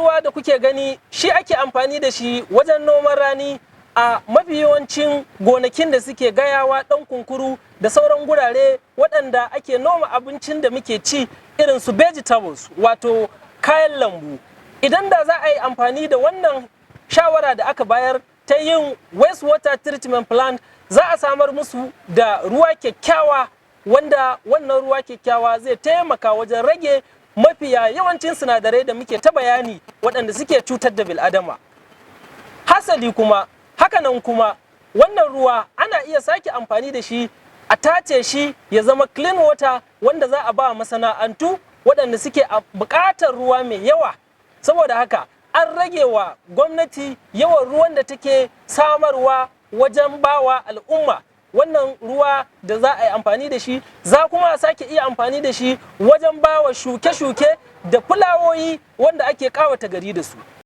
ruwa da kuke gani shi ake amfani da shi wajen noman rani a mafi yawancin gonakin da suke gayawa, ɗan kunkuru da sauran gurare waɗanda ake noma abincin da muke ci irin su vegetables, wato kayan lambu. Idan da za a yi amfani da wannan shawara da aka bayar ta yin waste water treatment plant, za a samar musu da ruwa kyakkyawa, wanda wannan ruwa kyakkyawa zai taimaka wajen rage mafiya yawancin sinadarai da muke ta bayani waɗanda suke cutar da bil'adama. Hasali kuma, hakanan kuma, wannan ruwa ana iya sake amfani da shi a tace shi ya zama clean water, wanda za a ba masana'antu waɗanda suke buƙatar ruwa mai yawa. Saboda haka an rage wa gwamnati yawan ruwan da take samarwa wajen bawa al'umma. Wannan ruwa da za a yi amfani da shi, za kuma a sake iya amfani da shi wajen bawa shuke-shuke da fulawoyi wanda ake ƙawata gari da su.